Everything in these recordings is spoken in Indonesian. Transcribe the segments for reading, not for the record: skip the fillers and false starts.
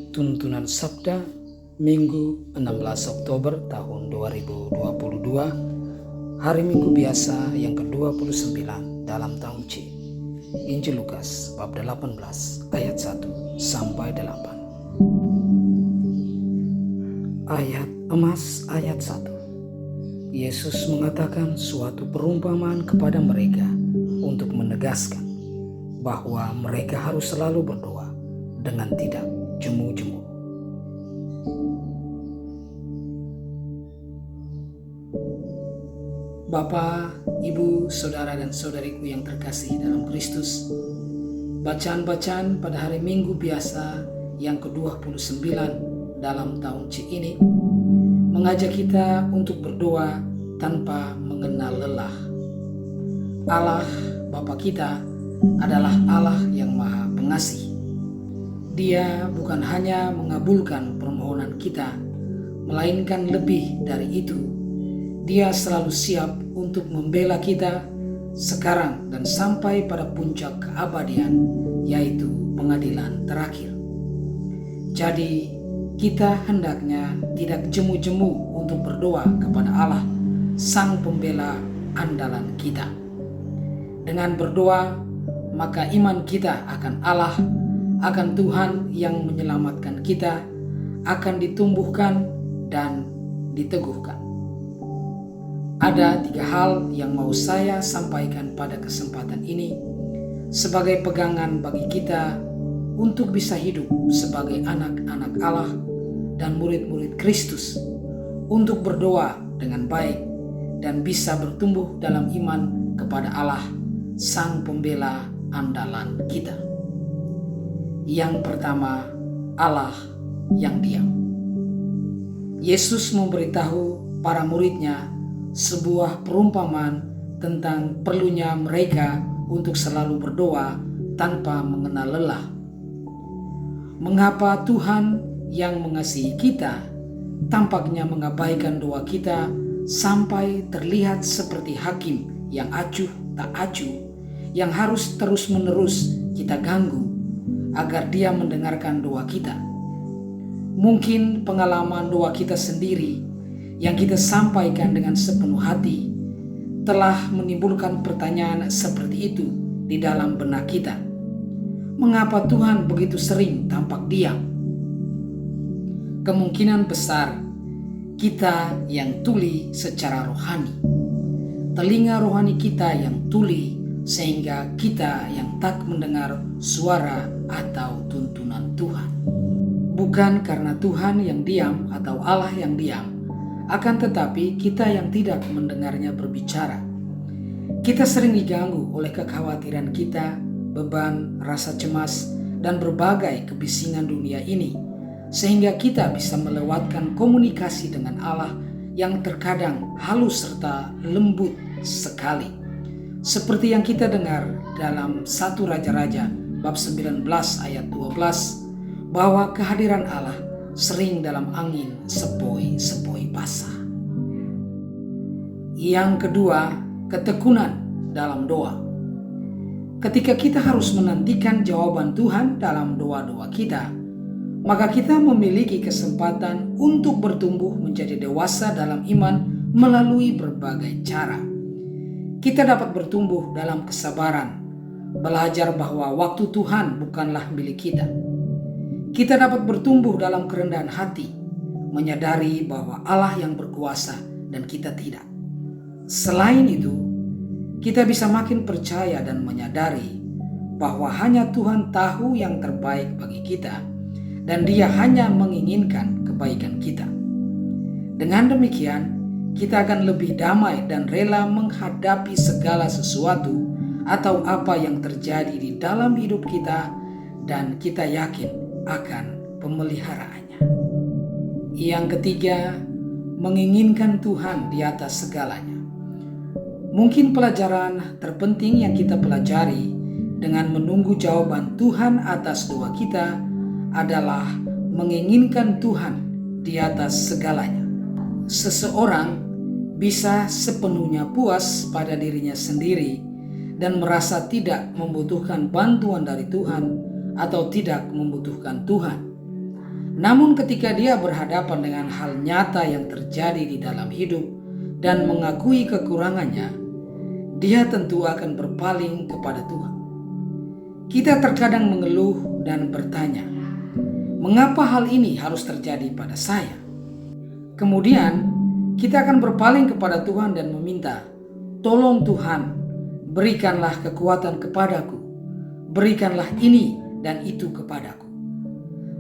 Tuntunan Sabda Minggu 16 Oktober tahun 2022, hari Minggu biasa yang ke-29 dalam tahun C. Injil Lukas bab 18 ayat 1 sampai 8. Ayat emas ayat 1. Yesus mengatakan suatu perumpamaan kepada mereka untuk menegaskan bahwa mereka harus selalu berdoa dengan tidak jemu-jemu. Bapak, Ibu, Saudara dan Saudariku yang terkasih dalam Kristus, bacaan-bacaan pada hari Minggu biasa yang ke-29 dalam tahun C ini mengajak kita untuk berdoa tanpa mengenal lelah. Allah Bapa kita adalah Allah yang Maha Pengasih. Dia bukan hanya mengabulkan permohonan kita, melainkan lebih dari itu. Dia selalu siap untuk membela kita sekarang dan sampai pada puncak keabadian, yaitu pengadilan terakhir. Jadi, kita hendaknya tidak jemu-jemu untuk berdoa kepada Allah, Sang Pembela andalan kita. Dengan berdoa, maka iman kita akan Allah, akan Tuhan yang menyelamatkan kita, akan ditumbuhkan dan diteguhkan. Ada 3 hal yang mau saya sampaikan pada kesempatan ini sebagai pegangan bagi kita untuk bisa hidup sebagai anak-anak Allah dan murid-murid Kristus, untuk berdoa dengan baik dan bisa bertumbuh dalam iman kepada Allah, Sang Pembela andalan kita. Yang pertama, Allah yang diam. Yesus memberitahu para muridnya sebuah perumpamaan tentang perlunya mereka untuk selalu berdoa tanpa mengenal lelah. Mengapa Tuhan yang mengasihi kita tampaknya mengabaikan doa kita sampai terlihat seperti hakim yang acuh tak acuh, yang harus terus-menerus kita ganggu agar Dia mendengarkan doa kita. Mungkin pengalaman doa kita sendiri yang kita sampaikan dengan sepenuh hati telah menimbulkan pertanyaan seperti itu di dalam benak kita. Mengapa Tuhan begitu sering tampak diam? Kemungkinan besar kita yang tuli secara rohani, telinga rohani kita yang tuli, sehingga kita yang tak mendengar suara atau tuntunan Tuhan. Bukan karena Tuhan yang diam atau Allah yang diam, akan tetapi kita yang tidak mendengarnya berbicara. Kita sering diganggu oleh kekhawatiran kita, beban, rasa cemas, dan berbagai kebisingan dunia ini, sehingga kita bisa melewatkan komunikasi dengan Allah yang terkadang halus serta lembut sekali. Seperti yang kita dengar dalam 1 Raja-Raja bab 19 ayat 12, bahwa kehadiran Allah sering dalam angin sepoi-sepoi basah. Yang kedua, ketekunan dalam doa. Ketika kita harus menantikan jawaban Tuhan dalam doa-doa kita, maka kita memiliki kesempatan untuk bertumbuh menjadi dewasa dalam iman melalui berbagai cara. Kita dapat bertumbuh dalam kesabaran, belajar bahwa waktu Tuhan bukanlah milik kita. Kita dapat bertumbuh dalam kerendahan hati, menyadari bahwa Allah yang berkuasa dan kita tidak. Selain itu, kita bisa makin percaya dan menyadari bahwa hanya Tuhan tahu yang terbaik bagi kita dan Dia hanya menginginkan kebaikan kita. Dengan demikian, kita akan lebih damai dan rela menghadapi segala sesuatu atau apa yang terjadi di dalam hidup kita, dan kita yakin akan pemeliharaannya. Yang ketiga, menginginkan Tuhan di atas segalanya. Mungkin pelajaran terpenting yang kita pelajari dengan menunggu jawaban Tuhan atas doa kita adalah menginginkan Tuhan di atas segalanya. Seseorang bisa sepenuhnya puas pada dirinya sendiri dan merasa tidak membutuhkan bantuan dari Tuhan atau tidak membutuhkan Tuhan. Namun ketika dia berhadapan dengan hal nyata yang terjadi di dalam hidup dan mengakui kekurangannya, dia tentu akan berpaling kepada Tuhan. Kita terkadang mengeluh dan bertanya, mengapa hal ini harus terjadi pada saya? Kemudian kita akan berpaling kepada Tuhan dan meminta, tolong Tuhan, berikanlah kekuatan kepadaku, berikanlah ini dan itu kepadaku.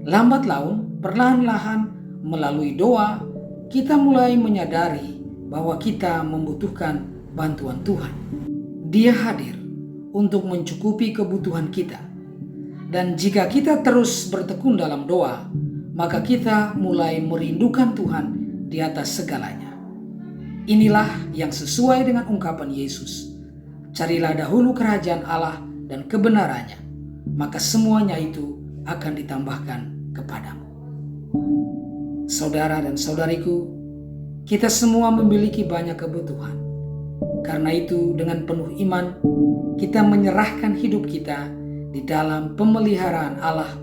Lambat laun, perlahan-lahan melalui doa, kita mulai menyadari bahwa kita membutuhkan bantuan Tuhan. Dia hadir untuk mencukupi kebutuhan kita. Dan jika kita terus bertekun dalam doa, maka kita mulai merindukan Tuhan di atas segalanya. Inilah yang sesuai dengan ungkapan Yesus. Carilah dahulu kerajaan Allah dan kebenarannya, maka semuanya itu akan ditambahkan kepadamu. Saudara dan saudariku, kita semua memiliki banyak kebutuhan. Karena itu dengan penuh iman, kita menyerahkan hidup kita di dalam pemeliharaan Allah,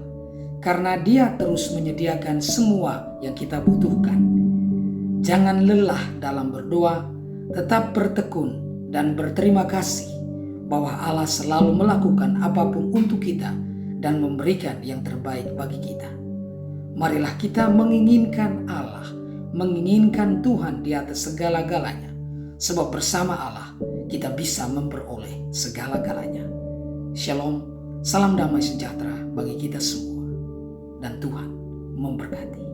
karena Dia terus menyediakan semua yang kita butuhkan. Jangan lelah dalam berdoa, tetap bertekun dan berterima kasih bahwa Allah selalu melakukan apapun untuk kita dan memberikan yang terbaik bagi kita. Marilah kita menginginkan Allah, menginginkan Tuhan di atas segala-galanya, sebab bersama Allah kita bisa memperoleh segala-galanya. Shalom, salam damai sejahtera bagi kita semua, dan Tuhan memberkati.